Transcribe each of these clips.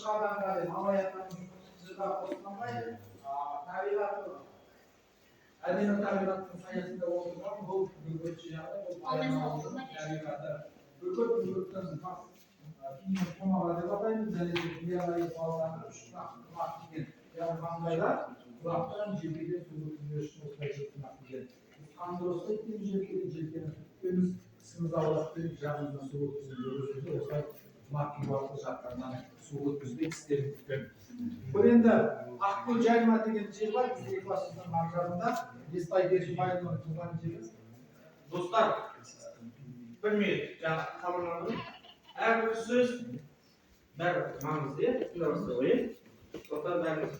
Dışarıdan geldi, hava yaklanmış, sıcak olsanmaydı, tabiatı var. Adının tabiatının sayesinde olduran bu gürgütçü yani, bu tabiatı. Gürgüt'ten kiyim komağa devatayımız, derecek bir arayı bağlanır, şuna gibi. Yani hanımlayla, kulaktan cilgide gürgütçü olsaydı gibi. Kandırılsa ikinci cilginin önümüz sınıf avlattığı canından soğuk gözünü olsaydı, Makki varlığı şartlarından soğuk gözünü istedik. Bu енді Ақкөл Жайма деген жер бар, бізде Екібастұздың маржарында, Естай Бершібайұлының туған жеріміз. Достар, білмейді, жаңа хабарландым. Әрбір сөз бәрі маңызды, тыңдап қойын. Сондықтан бәріміз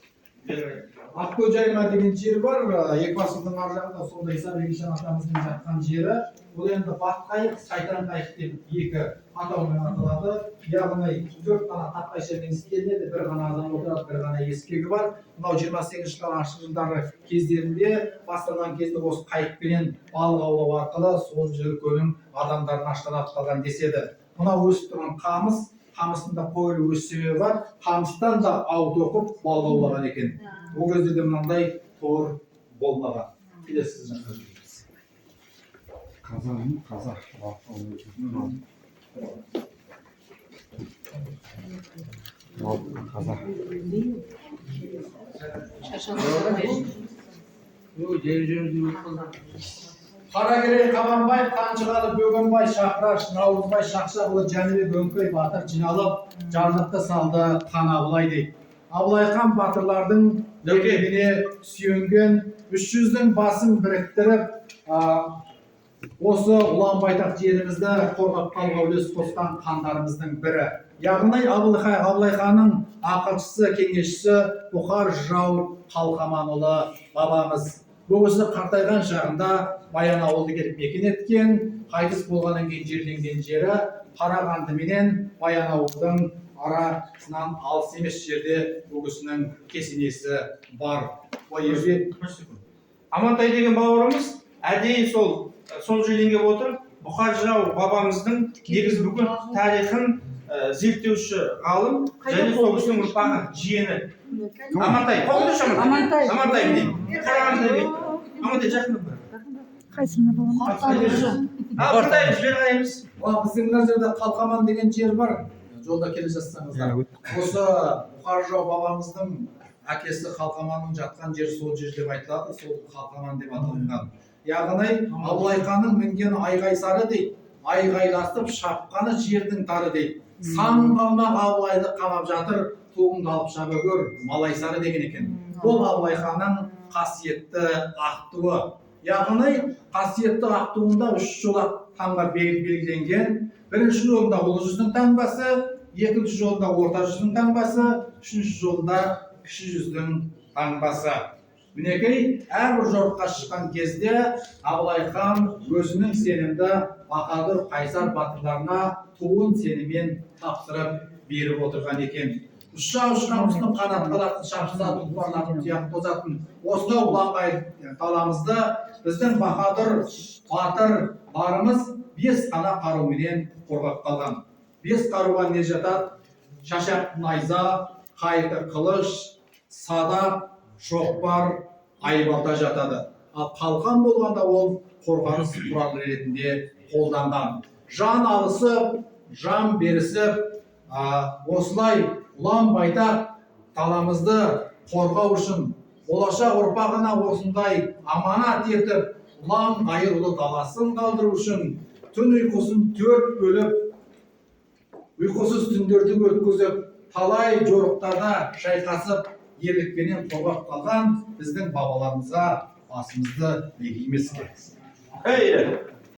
Ақкөл Жайма деген жер бар, Екібастұздың маржарында, сонда Иса Бегишан атамыздың жатқан жері. Бұл енді Батқайық, Сайтан қайық деп екі атаумен аталады. Яғни 4 қана тапқайшамен істелінеді, бір ғана адам отырады, бір ғана ескегі бар. Мынау 28 жылдар жылдары кездерінде басталған кезде осы қайықпенен балық аулау арқылы сол көлдің адамдарын аштан қалған деседі. Мынау өсіп тұрған қамыс, қамысында қойылу өз себебі бар. Қамыстан да ауды оқып балық аулаған екен. Ол кезде де мынандай тор болмаған. Келесі жаққа жүрміз. Қазақ. Қаракерей Қабанбай, Қанжығалы Бөгенбай, Шақыраш, Наурызбай, Шақшағұлы, Жәнібек Өңкей батыр жиналып, жарлықты салды хан Абылай дейді. Абылай хан батырлардың дәулетіне сүйенген 300-дің басын біріктіріп, осы ұлан байтақ жерімізді қорғап қалуға үлес қосқан хандарымыздың бірі. Яғни Абылай ханның ақылшысы, кеңесшісі Бұқар жырау Қалқаманұлы бабамыз. Бұл кісі қартайған шағында Баянауылды келіп мекен еткен, қайтыс болғаннан кейін жерленген жері Қарағанды менен Баянауылдың арасынан алыс емес жерде бұл кісінің кесенесі бар. Амантай деген бауырымыз әдейі сол жерленген отыр. Бұқар жырау бабамыздың негізі бүкіл тарихын зерттеуші ғалым және сол кісінің ұрпағы жиені. Амантай, Амантай деймін. Қарағанды деймін. Амантай жақында бар. Қайсында боламын? Қырдай жібер қайымыз. Біздің мына жерде Қалқаман деген жер бар. Жолда келе жатсаңыздар. Осы Бұқар жырау бабамыздың әкесі Қалқаманның жатқан жері сол жер деп айтылады, сол Қалқаман деп аталынған. Яғни Абылай ханның мінген айғайсары дейді, айғайласып шапқаны жердің тары дейді. Сан қалмақ Абылайды қамап жатыр, туыңды алып шаба көр, Малайсары деген екен. Бұл Абылай ханның қасиетті ақтуы. Яғни қасиетті ақтуында 3 жолақ таңға белгіленген. Бірінші жолында ұлы жүздің таңбасы, екінші жолында орта жүздің таңбасы, үшінші жолында кіші жүздің таңбасы. Мінекей, әрбір жорыққа шыққан кезде Абылай хан өзінің сенімді баһадүр қайсар батырларына туын сеніммен тапсырып беріп отырған екен. Ұшақ ұшқамыздың қанат қалатын шапшысатын, тұлпарларын тұяқ тозатын осынау ұланғай даламызды біздің баһадүр батыр барымыз 5 қана қаруменен қорғап қалған. 5 қаруға не жатады? Шашақ найза, қайқы қылыш, садақ, шоқпар, айбалта жатады. Ал қалқан болғанда ол қорғаныс құралы ретінде қолданған. Жан алысып, жан берісіп, осылай ұлан байтақ даламызды қорғау үшін болашақ ұрпағына осындай аманат етіп, ұлан ғайырлы даласын қалдыру үшін түн ұйқысын 4 бөліп, ұйқысыз түндерді өткізіп, талай жорықтарда шайқасып, ерлікпенен қорғап қалған біздің бабаларымызға басымызды иеміз.